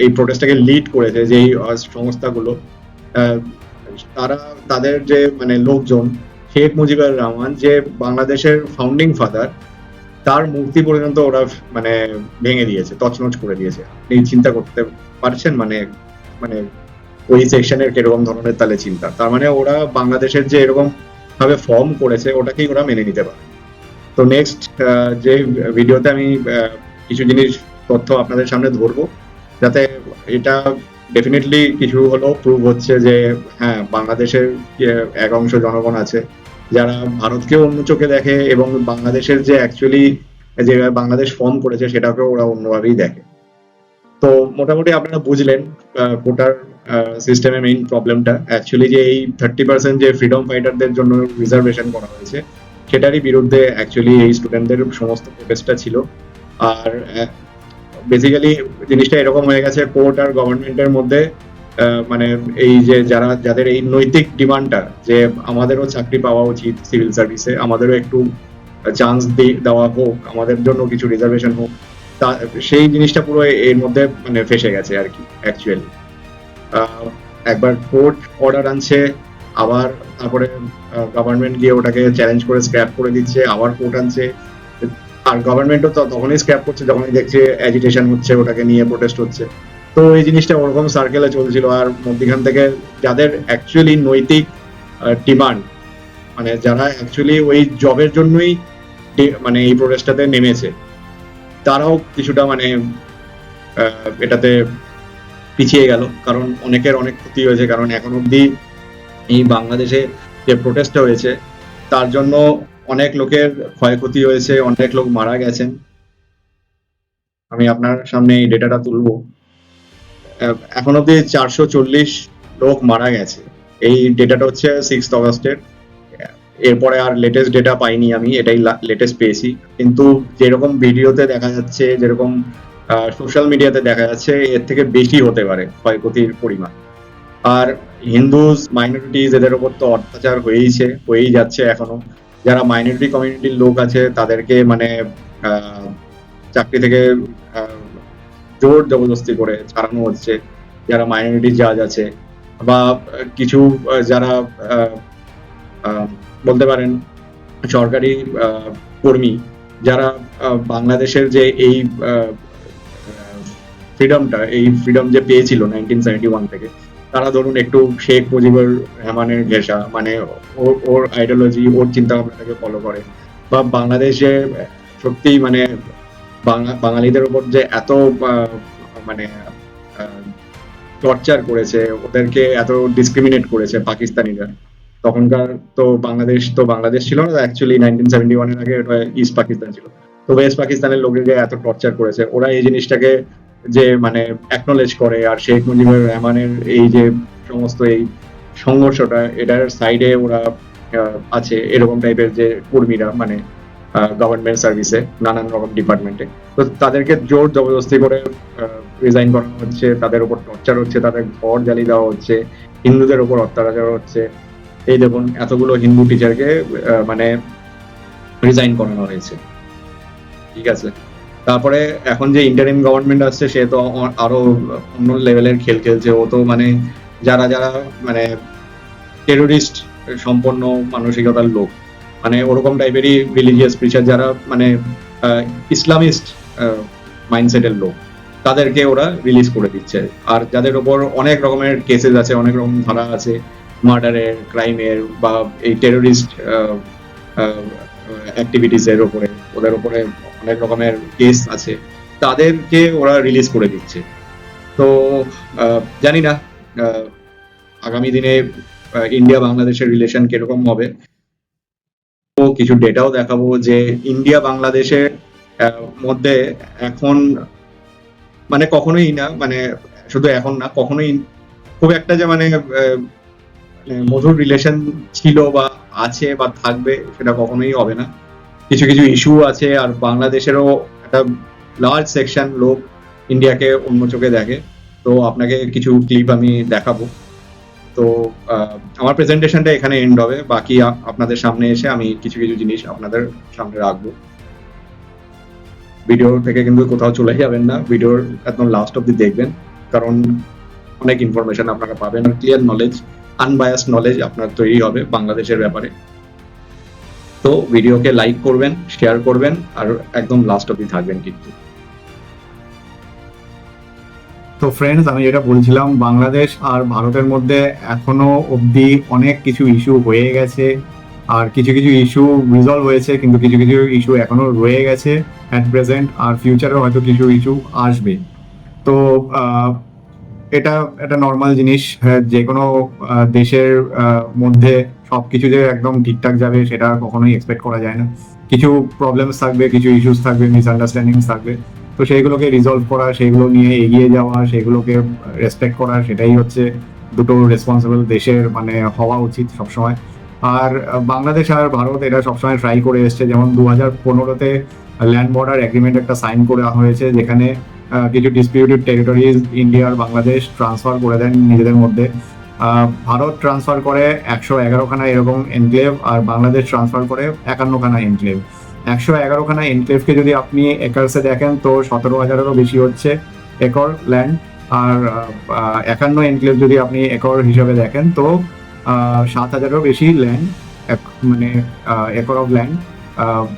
[SPEAKER 2] এই প্রোটেস্টটাকে লিড করেছে যেই সংস্থাগুলো, তারা তাদের যে মানে লোকজন, শেখ মুজিবুর রহমান যে বাংলাদেশের ফাউন্ডিং ফাদার, তার মূর্তি পর্যন্ত ওরা মানে ভেঙে দিয়েছে, তছনছ করে দিয়েছে। আপনি চিন্তা করতে পারছেন মানে মানে ওই সেকশনের কিরকম ধরনের তাহলে চিন্তা। তার মানে ওরা বাংলাদেশের যে এরকম ভাবে ফর্ম করেছে ওটাকেই ওরা মেনে নিতে পারে। তো নেক্সট যে ভিডিওতে আমি কিছু জিনিস তথ্য আপনাদের সামনে ধরবো, যাতে এটা ডেফিনেটলি কিছু হলেও প্রুভ হচ্ছে যে হ্যাঁ, বাংলাদেশের এক অংশ জনগণ আছে যারা ভারতকে অন্য চোখে দেখে, এবং বাংলাদেশের যে অ্যাকচুয়ালি যে বাংলাদেশ ফর্ম করেছে সেটাকেও ওরা অন্যভাবেই দেখে। তো মোটামুটি আপনারা বুঝলেন কোটার সিস্টেমের মেইন প্রবলেমটা। অ্যাকচুয়ালি যে এই 30% যে ফ্রিডম ফাইটারদের জন্য রিজার্ভেশন করা হয়েছে সেটারই বিরুদ্ধে অ্যাকচুয়ালি এই স্টুডেন্টদের সমস্ত প্রোটেস্টটা ছিল। আর বেসিক্যালি জিনিসটা এরকম হয়ে গেছে, কোর্ট আর গভর্নমেন্টের মধ্যে মানে এই যে যাদের এই নৈতিক ডিমান্ডটা যে আমাদেরও চাকরি পাওয়া উচিত সিভিল সার্ভিসে, আমাদেরও একটু চান্স দেওয়া হোক, আমাদের জন্য কিছু রিজার্ভেশন হোক, সেই জিনিসটা পুরো এর মধ্যে মানে ফেসে গেছে আর কি অ্যাকচুয়ালি। একবার কোর্ট অর্ডার আনছে, আবার তারপরে গভর্নমেন্ট গিয়ে ওটাকে চ্যালেঞ্জ করে স্ক্র্যাপ করে দিচ্ছে, আবার কোর্ট আনছে, আর গভর্নমেন্টও তো তখনই স্ক্র্যাপ করছে যখনই দেখছে অ্যাজিটেশন হচ্ছে, ওটাকে নিয়ে প্রোটেস্ট হচ্ছে। তো এই জিনিসটা ওরকম সার্কেলে চলছিল। আর মধ্যখান থেকে যাদের অ্যাকচুয়ালি নৈতিক ডিমান্ড, মানে যারা অ্যাকচুয়ালি ওই জবের জন্যই মানে এই প্রোটেস্টটাতে নেমেছে, তারাও কিছুটা মানে এটাতে পিছিয়ে গেল, কারণ অনেকের অনেক ক্ষতি হয়েছে। কারণ এখন অব্দি এই বাংলাদেশে যে প্রোটেস্টটা হয়েছে তার জন্য অনেক লোকের ক্ষয়ক্ষতি হয়েছে, অনেক লোক মারা গেছেন। আমি আপনার সামনে এই ডেটাটা তুলবো। এখন অব্দি 440 লোক মারা গেছে। এই ডেটাটা হচ্ছে 6 অগস্টের। এরপরে আর লেটেস্ট ডেটা পাইনি আমি, এটাই লেটেস্ট পেয়েছি। কিন্তু যেরকম ভিডিওতে দেখা যাচ্ছে, যেরকম সোশ্যাল মিডিয়াতে দেখা যাচ্ছে, এর থেকে বেশি হতে পারে ক্ষয়ক্ষতির পরিমাণ। আর হিন্দুজ মাইনরিটিজ এদের উপর তো অত্যাচার হয়েই যাচ্ছে এখনো। যারা মাইনরিটি কমিউনিটির লোক আছে তাদেরকে মানে চাকরি থেকে জোর জবরদস্তি করে ছাড়ানো হচ্ছে, যারা মাইনরিটি জাজ আছে, বা কিছু যারা বলতে পারেন সরকারি কর্মী, যারা বাংলাদেশের যে এই ফ্রিডম যে পেয়েছিল 1971 থেকে, তারা ধরুন একটু শেখ মুজিবুর রহমানের ঘেঁষা, মানে ওর আইডিওলজি, ওর চিন্তা ভাবনাটাকে ফলো করে, বা বাংলাদেশে সত্যিই মানে বাঙালিদের উপর যে এত মানে টর্চার করেছে, ওদেরকে এত ডিসক্রিমিনেট করেছে পাকিস্তানিরা। তখনকার তো বাংলাদেশ ছিল না অ্যাকচুয়ালি, 1971 এর আগে ওটা ইস্ট পাকিস্তান ছিল। তো ওয়েস্ট পাকিস্তানের লোকেকে এত টর্চার করেছে, ওরা এই জিনিসটাকে যে মানে অ্যাকনোলেজ করে। আর শেখ মুজিবুর রহমানের এই যে সমস্ত এই সংঘর্ষটা, এটার সাইডে ওরা আছে এরকম টাইপের যে কর্মীরা, মানে গভর্নমেন্ট সার্ভিসে নানান রকম ডিপার্টমেন্টে। তো তাদেরকে জোর জবরদস্তি করে রিজাইন করানো হচ্ছে, তাদের উপর টর্চার হচ্ছে, তাদের ঘর জ্বালিয়ে দেওয়া হচ্ছে, হিন্দুদের উপর অত্যাচার হচ্ছে। এই দেখুন, এতগুলো হিন্দু টিচারকে মানে রিজাইন করানো হয়েছে, ঠিক আছে। তারপরে এখন যে ইন্টারিম গভর্নমেন্ট আসছে, সে তো আরো অন্য লেভেলের খেল খেলছে। ও তো মানে যারা মানে টেরোরিস্ট সম্পন্ন মানসিকতার লোক, মানে ওরকম টাইপেরই রিলিজিয়াস প্রিচার, যারা মানে ইসলামিস্ট মাইন্ডসেটের লোক, তাদেরকে ওরা রিলিজ করে দিচ্ছে। আর যাদের ওপর অনেক রকমের কেসেস আছে, অনেক রকম ধারা আছে, মার্ডারের, ক্রাইমের, বা এই টেরোরিস্ট অ্যাক্টিভিটিস এর উপরে, ওদের উপরে অনেক রকমের কেস আছে, তাদেরকে ওরা রিলিজ করে দিচ্ছে। তো জানি না আগামী দিনে ইন্ডিয়া বাংলাদেশের রিলেশন কিরকম হবে। তো কিছু ডেটাও দেখাবো যে ইন্ডিয়া বাংলাদেশের মধ্যে এখন মানে কখনোই না, মানে শুধু এখন না, কখনোই খুব একটা যে মানে মধুর রিলেশন ছিল বা আছে বা থাকবে, সেটা কখনোই হবে না। কিছু কিছু ইস্যু আছে, আর বাংলাদেশেরও একটা লার্জ সেকশন লোক ইন্ডিয়াকে অন্য চোখে দেখে। তো আপনাকে কিছু ক্লিপ আমি দেখাবো। তো আমার প্রেজেন্টেশনটা এখানে এন্ড হবে, বাকি আপনাদের সামনে এসে আমি কিছু কিছু জিনিস আপনাদের সামনে রাখবো। ভিডিও থেকে কিন্তু কোথাও চলে যাবেন না, ভিডিওর একদম লাস্ট অব্দি দেখবেন, কারণ অনেক ইনফরমেশন আপনারা পাবেন, আর ক্লিয়ার নলেজ, আনবায়াসড নলেজ আপনার তৈরি হবে বাংলাদেশের ব্যাপারে।
[SPEAKER 1] তো ভিডিওকে লাইক করবেন, শেয়ার করবেন আর একদম লাস্ট অবধি থাকবেন কিন্তু। তো ফ্রেন্ডস, আমি যেটা বলছিলাম, বাংলাদেশ আর ভারতের মধ্যে এখনো অবধি অনেক কিছু ইস্যু হয়ে গেছে, আর কিছু কিছু ইস্যু রিজলভ হয়েছে, কিন্তু কিছু কিছু ইস্যু এখনো রয়ে গেছে অ্যাট প্রেজেন্ট, আর ফিউচারেও হয়তো কিছু ইস্যু আসবে। তো এটা একটা নর্মাল জিনিস, যে কোনো দেশের মধ্যে সব কিছু যে একদম ঠিকঠাক যাবে সেটা কখনোই এক্সপেক্ট করা যায় না। কিছু প্রবলেমস থাকবে, কিছু ইস্যুস থাকবে, মিসআন্ডারস্ট্যান্ডিংস থাকবে। তো সেইগুলোকে রিজলভ করা, সেইগুলো নিয়ে এগিয়ে যাওয়া, সেইগুলোকে রেসপেক্ট করা, সেটাই হচ্ছে দুটো রেসপন্সিবল দেশের মানে হওয়া উচিত সবসময়। আর বাংলাদেশ আর ভারত এটা সবসময় ট্রাই করে এসছে, যেমন 2015-তে ল্যান্ড বর্ডার এগ্রিমেন্ট একটা সাইন করা হয়েছে, যেখানে কিছু ডিসপিউটেড টেরিটরিজ ইন্ডিয়া আর বাংলাদেশ ট্রান্সফার করে দেন নিজেদের মধ্যে। ভারত ট্রান্সফার করে 111খানা এরকম এনক্লেভ, আর বাংলাদেশ ট্রান্সফার করে 51খানা এনক্লেভ। 111খানা এনক্লেভকে যদি আপনি একরসে দেখেন তো 17,000-এরও বেশি হচ্ছে একর ল্যান্ড, আর 51 এনক্লেভ যদি আপনি একর হিসাবে দেখেন তো 7,000-এরও বেশি ল্যান্ড, মানে একর অফ ল্যান্ড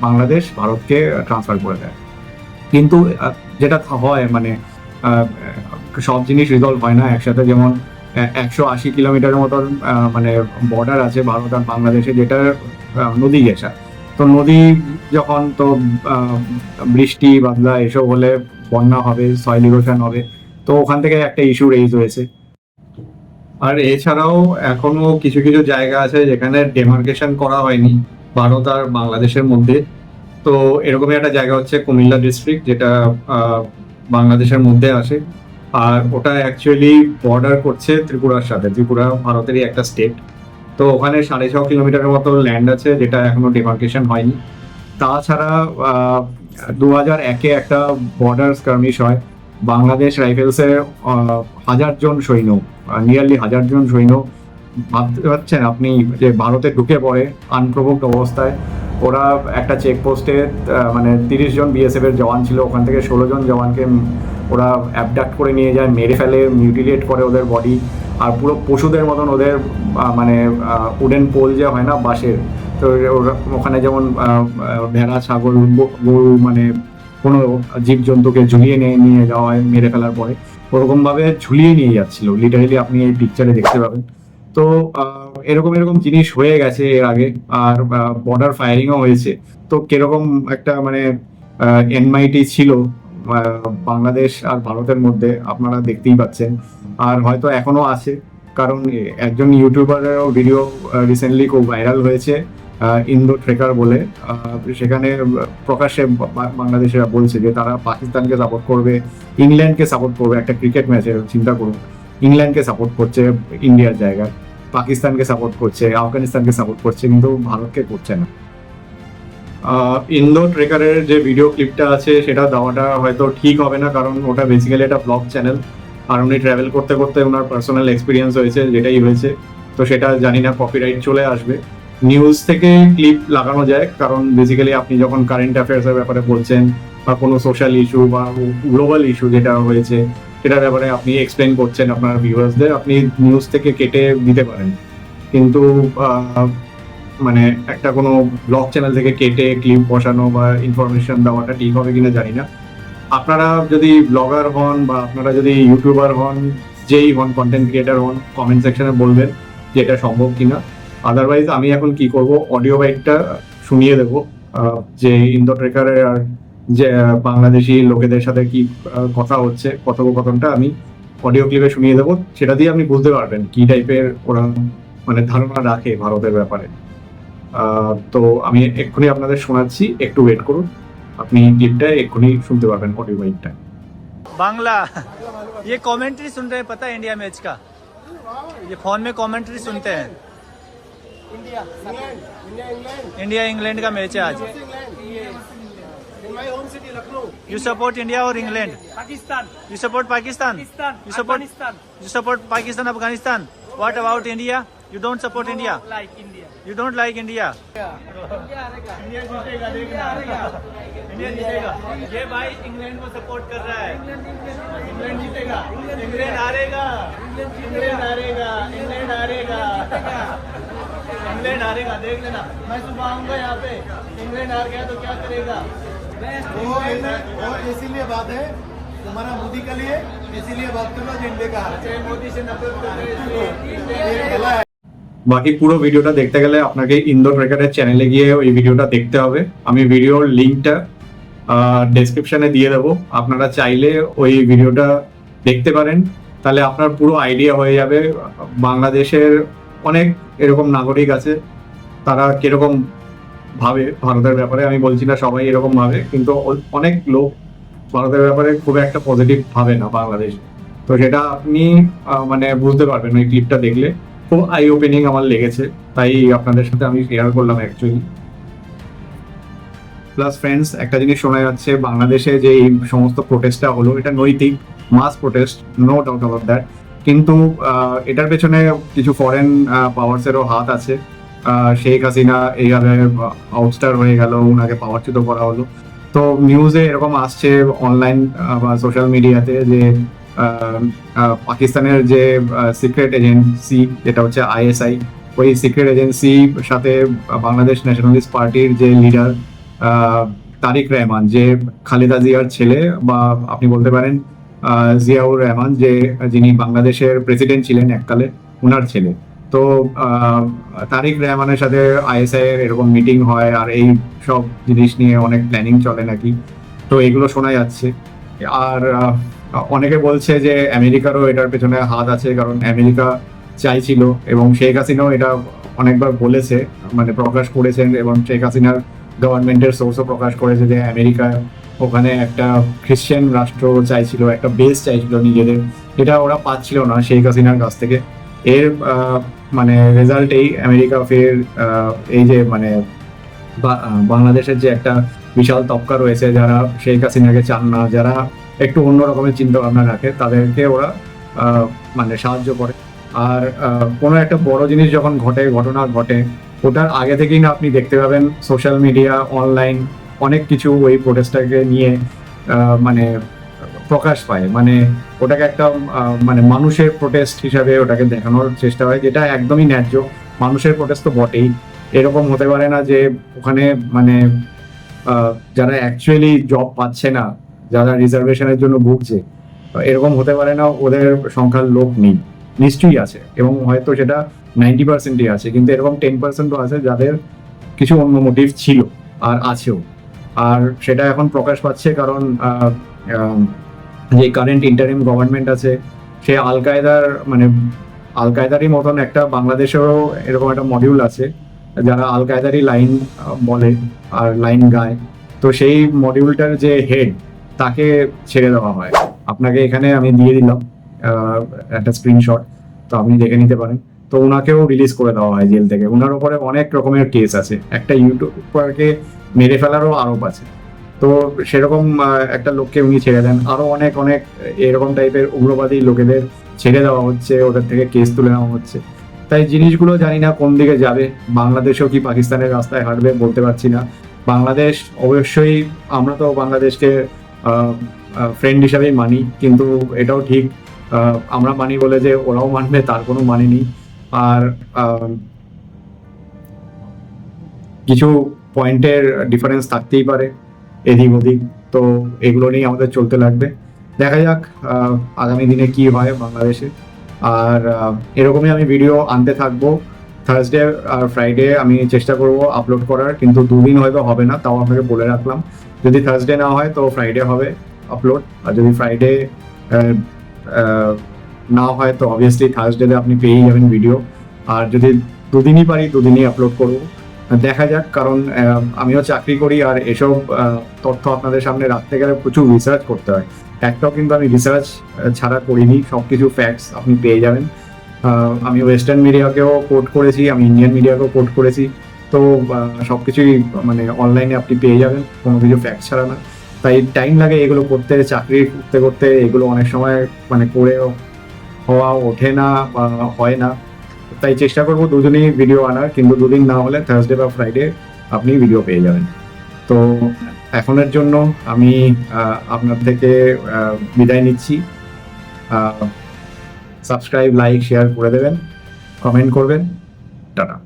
[SPEAKER 1] বাংলাদেশ ভারতকে ট্রান্সফার করে দেয়। কিন্তু যেটা হয় মানে সব জিনিস রিজলভ হয় না একসাথে। যেমন 180 কিলোমিটারের মতন মানে বর্ডার আছে ভারত আর বাংলাদেশে, যেটা নদী ঘেঁষা। তো নদী যখন তো বৃষ্টি বাদলা এসব হলে বন্যা হবে, সয়েল ইরোশন হবে, তো ওখান থেকে একটা ইস্যু রেইজ হয়েছে। আর এছাড়াও এখনো কিছু কিছু জায়গা আছে যেখানে ডেমার্কেশন করা হয়নি ভারত আর বাংলাদেশের মধ্যে। তো এরকমই একটা জায়গা হচ্ছে কুমিল্লা ডিস্ট্রিক্ট, যেটা বাংলাদেশের মধ্যে আসে, আর ওটা অ্যাকচুয়ালি বর্ডার করছে ত্রিপুরার সাথে। ত্রিপুরা ভারতেরই একটা স্টেট। তো ওখানে 6.5 কিলোমিটারের মতো ল্যান্ড আছে, যেটা এখনো ডেমার্কেশন হয়নি। তাছাড়া 2001-এ একটা বর্ডার স্কার্মিশ হয়। বাংলাদেশ রাইফেলসের 1000 জন সৈন্য, নিয়ারলি 1000 জন সৈন্য, ভাবতে পারছেন আপনি, যে ভারতে ঢুকে পড়ে আনপ্রভোকড অবস্থায়। ওরা একটা চেকপোস্টে মানে 30 জন বিএসএফ এর জওয়ান ছিল, ওখান থেকে 16 জন জওয়ানকে ওরা অ্যাবডাক্ট করে নিয়ে যায়, মেরে ফেলে, মিউটিলেট করে ওদের বডি, আর পুরো পশুদের মতন ওদের মানে উডেন পোল যে হয় না বাঁশের, তো ওখানে যেমন ভেড়া, ছাগল, গরু, মানে কোনো জীবজন্তুকে ঝুলিয়ে নিয়ে যাওয়া হয় মেরে ফেলার পরে, ওরকমভাবে ঝুলিয়ে নিয়ে যাচ্ছিল লিটারেলি, আপনি এই পিকচারে দেখতে পাবেন। তো এরকম এরকম জিনিস হয়ে গেছে এর আগে, আর বর্ডার ফায়ারিংও হয়েছে। তো কিরকম একটা মানে এনমাইটি ছিল বাংলাদেশ আর ভারতের মধ্যে, আপনারা দেখতেই পাচ্ছেন, আর হয়তো এখনো আছে। কারণ একজন ইউটিউবারেরও ভিডিও রিসেন্টলি খুব ভাইরাল হয়েছে, ইন্দো ট্রেকার বলে। সেখানে প্রকাশ্যে বাংলাদেশিরা বলছে যে তারা পাকিস্তানকে সাপোর্ট করবে, ইংল্যান্ডকে সাপোর্ট করবে। একটা ক্রিকেট ম্যাচে চিন্তা করুন, ইংল্যান্ডকে সাপোর্ট করছে ইন্ডিয়ার জায়গায়, পাকিস্তানকে সাপোর্ট করছে, আফগানিস্তানকে সাপোর্ট করছে, কিন্তু ভারতকে করছে না। ইন্দো ট্রেকারের যে ভিডিও ক্লিপটা আছে সেটা দেওয়াটা হয়তো ঠিক হবে না, কারণ ওটা বেসিক্যালি একটা ব্লগ চ্যানেল, আর উনি ট্রাভেল করতে করতে ওনার পার্সোনাল এক্সপিরিয়েন্স হয়েছে, যেটাই হয়েছে। তো সেটা জানি না কপিরাইট চলে আসবে। নিউজ থেকে ক্লিপ লাগানো যায়, কারণ বেসিক্যালি আপনি যখন কারেন্ট অ্যাফেয়ার্সের ব্যাপারে বলছেন, বা কোনো সোশ্যাল ইস্যু বা গ্লোবাল ইস্যু যেটা হয়েছে সেটার ব্যাপারে আপনি এক্সপ্লেন করছেন আপনার ভিউয়ার্সদের, আপনি নিউজ থেকে কেটে দিতে পারেন। কিন্তু মানে একটা কোনো ব্লগ চ্যানেল থেকে কেটে ক্লিপ বসানো বা ইনফরমেশন দেওয়াটা ঠিক হবে কিনা জানি না। আপনারা যদি ব্লগার হন বা আপনারা যদি ইউটিউবার হন, যেই হন, কন্টেন্ট ক্রিয়েটার হন, কমেন্ট সেকশনে বলবেন যে এটা সম্ভব কিনা। আদারওয়াইজ আমি এখন কি করব, অডিও বাইটটা শুনিয়ে দেবো, যে ইন্দো ট্রেকারের আর যে বাংলাদেশি লোকেদের সাথে কি কথা হচ্ছে, কথোপকথনটা আমি অডিও ক্লিপে শুনিয়ে দেবো। সেটা দিয়ে আপনি বুঝতে পারবেন কি টাইপের ওরা মানে ধারণা রাখে ভারতের ব্যাপারে। তো আমি এক্ষুনি আপনাদের শোনাচ্ছি, একটু ওয়েট করুন, আপনি ক্লিপটা এক্ষুনি শুনতে পারবেন অডিও বাইটটা।
[SPEAKER 4] बांग्ला ये कमेंट्री सुन रहे हैं, पता है इंडिया मैच का, ये फोन में कमेंट्री सुनते हैं। इंडिया इंग्लैंड का मैच है आज। यू सपोर्ट इंडिया और England?
[SPEAKER 5] Pakistan.
[SPEAKER 4] You support Pakistan? You support Pakistan Afghanistan? What about India? You don't support India?
[SPEAKER 5] Like India.
[SPEAKER 4] You don't like India?
[SPEAKER 5] India जीतेगा, देखना। इंडिया जीतेगा। ये भाई इंग्लैंड को सपोर्ट कर रहा है। इंग्लैंड जीतेगा। इंग्लैंड हारेगा। इंग्लैंड हारेगा। इंग्लैंड हारेगा। इंग्लैंड हारेगा, देख लेना। मैं सुबह आऊंगा यहाँ पे, इंग्लैंड हार गया तो क्या करेगा?
[SPEAKER 6] वो इसीलिए बात है तुम्हारा मोदी के लिए, इसीलिए बात करो जो इंडिया का हार
[SPEAKER 5] अच्छा, मोदी से नफरत कर रहे
[SPEAKER 6] ये भला है।
[SPEAKER 1] বাকি পুরো ভিডিওটা দেখতে গেলে আপনাকে ইন্দোর ক্রিকেটের চ্যানেলে গিয়ে ওই ভিডিওটা দেখতে হবে। আমি ভিডিওর লিঙ্কটা ডেসক্রিপশনে দিয়ে দেবো, আপনারা চাইলে ওই ভিডিওটা দেখতে পারেন। তাহলে আপনার পুরো আইডিয়া হয়ে যাবে বাংলাদেশের অনেক এরকম নাগরিক আছে, তারা কিরকম ভাবে ভারতের ব্যাপারে। আমি বলছি না সবাই এরকম ভাবে, কিন্তু অনেক লোক ভারতের ব্যাপারে খুব একটা পজিটিভ ভাবে না বাংলাদেশ। তো সেটা আপনি মানে বুঝতে পারবেন ওই ক্লিপটা দেখলে। খুব আই ওপেনিং আমার লেগেছে, তাই আপনাদের সাথে আমি শেয়ার করলাম অ্যাকচুয়ালি। প্লাস ফ্রেন্ডস, একটা জিনিস শোনা যাচ্ছে বাংলাদেশে যে এই সমস্ত প্রোটেস্টটা হলো, এটা নৈতিক mass protest, no doubt about that. কিন্তু এটার পেছনে কিছু ফরেন পাওয়ার্সেরও হাত আছে। শেখ হাসিনা এইভাবে আউটস্টার হয়ে গেল, ওনাকে পাওয়ারচ্যুত করা হলো। তো নিউজে এরকম আসছে অনলাইন বা সোশ্যাল মিডিয়াতে যে পাকিস্তানের যে সিক্রেট এজেন্সি যেটা হচ্ছে ISI, ওই সিক্রেট এজেন্সির সাথে বাংলাদেশ ন্যাশনালিস্ট পার্টির যে লিডার তারিক রহমান, যে খালেদা জিয়ার ছেলে, বা আপনি বলতে পারেন জিয়াউর রহমান, যিনি বাংলাদেশের প্রেসিডেন্ট ছিলেন এককালে, ওনার ছেলে। তো তারিক রহমানের সাথে ISI এর এরকম মিটিং হয়, আর এই সব জিনিস নিয়ে অনেক প্ল্যানিং চলে নাকি। তো এগুলো শোনা যাচ্ছে। আর অনেকে বলছে যে আমেরিকারও এটার পেছনে হাত আছে, কারণ আমেরিকা চাইছিল, এবং শেখ হাসিনাও এটা অনেকবার বলেছে, মানে প্রকাশ করেছেন, এবং শেখ হাসিনার গভর্নমেন্টের সোর্সও প্রকাশ করেছে যে আমেরিকা ওখানে একটা খ্রিশ্চান রাষ্ট্র চাইছিল, একটা বেস চাইছিল নিজেদের, এটা ওরা পাচ্ছিল না শেখ হাসিনার কাছ থেকে। এর মানে রেজাল্টেই আমেরিকা ফের এই যে মানে বাংলাদেশের যে একটা বিশাল তবকা রয়েছে যারা শেখ হাসিনাকে চান না, যারা একটু অন্য রকমের চিন্তা ভাবনা রাখে, তাদেরকে ওরা মানে সাহায্য করে। আর কোনো একটা বড় জিনিস যখন ঘটনা ঘটে, ওটার আগে থেকেই না আপনি দেখতে পাবেন সোশ্যাল মিডিয়া, অনলাইন অনেক কিছু ওই প্রোটেস্টটাকে নিয়ে মানে প্রকাশ পায়। মানে ওটাকে একটা মানে মানুষের প্রোটেস্ট হিসাবে ওটাকে দেখানোর চেষ্টা হয়, যেটা একদমই ন্যায্য। মানুষের প্রোটেস্ট তো বটেই। এরকম হতে পারে না যে ওখানে মানে যারা অ্যাকচুয়ালি জব পাচ্ছে না, যারা রিজার্ভেশনের জন্য ভুগছে, এরকম হতে পারে না ওদের সংখ্যার লোক নেই, নিশ্চয়ই আছে, এবং হয়তো সেটা 90%ই আছে। কিন্তু এরকম 10%ও আছে যাদের কিছু অন্য মোটিভ ছিল আর আছেও। আর সেটা এখন প্রকাশ পাচ্ছে, কারণ যে কারেন্ট ইন্টারিম গভর্নমেন্ট আছে, সে আল কায়দারই মতন একটা বাংলাদেশেরও এরকম একটা মডিউল আছে যারা আল কায়দারই লাইন বলে আর লাইন গায়। তো সেই মডিউলটার যে হেড, তাকে ছেড়ে দেওয়া হয়। আপনাকে এখানে আমি দিয়ে দিলাম একটা স্ক্রিনশট, তো আপনি দেখে নিতে পারেন। তো ওনাকেও রিলিজ করে দেওয়া হয় জেল থেকে। ওনার উপরে অনেক রকমের কেস আছে, একটা ইউটিউবারকে মেরে ফেলারও আরোপ আছে। তো সেরকম একটা লোককে উনি ছেড়ে দেন। আরো অনেক এরকম টাইপের উগ্রবাদী লোকেদের ছেড়ে দেওয়া হচ্ছে, ওদের থেকে কেস তুলে নেওয়া হচ্ছে। তাই জিনিসগুলো জানি না কোন দিকে যাবে। বাংলাদেশও কি পাকিস্তানের রাস্তায় হাঁটবে বলতে পারছি না। বাংলাদেশ অবশ্যই, আমরা তো বাংলাদেশকে ফ্রেন্ড হিসাবেই মানি, কিন্তু এটাও ঠিক আমরা মানি বলে যে ওরাও মানবে তার কোনো মানে নেই। আর কিছু পয়েন্টের ডিফারেন্স থাকতেই পারে এদিক ওদিক, তো এগুলো নিয়ে আমাদের চলতে লাগবে। দেখা যাক আগামী দিনে কি হয় বাংলাদেশে। আর এরকমই আমি ভিডিও আনতে থাকবো। থার্সডে আর ফ্রাইডে আমি চেষ্টা করব আপলোড করার, কিন্তু দুদিন হয়তো হবে না, তাও আপনাকে বলে রাখলাম। যদি থার্সডে না হয় তো ফ্রাইডে হবে আপলোড, আর যদি ফ্রাইডে না হয় তো অবভিয়াসলি থার্সডেতে আপনি পেয়েই যাবেন ভিডিও। আর যদি দুদিনই পারি দুদিনই আপলোড করব, দেখা যাক। কারণ আমিও চাকরি করি, আর এসব তথ্য আপনাদের সামনে রাখতে গেলে প্রচুর রিসার্চ করতে হয়। একটাও কিন্তু আমি রিসার্চ ছাড়া করিনি, সব কিছু ফ্যাক্টস আপনি পেয়ে যাবেন। আমি ওয়েস্টার্ন মিডিয়াকেও কোট করেছি, আমি ইন্ডিয়ান মিডিয়াকেও কোট করেছি। তো সব কিছুই মানে অনলাইনে আপনি পেয়ে যাবেন, কোনো কিছু ফ্যাক্টস ছাড়া না। তাই টাইম লাগে এগুলো করতে, চাকরি করতে করতে এগুলো অনেক সময় মানে করে হওয়া ওঠে না বা হয় না। তাই চেষ্টা করবো দুদিনই ভিডিও আনার, কিন্তু দুদিন না হলে থার্সডে বা ফ্রাইডে আপনি ভিডিও পেয়ে যাবেন। তো এখনের জন্য আমি আপনার থেকে বিদায় নিচ্ছি। সাবস্ক্রাইব, লাইক, শেয়ার করে দেবেন, কমেন্ট করবেন। টাটা।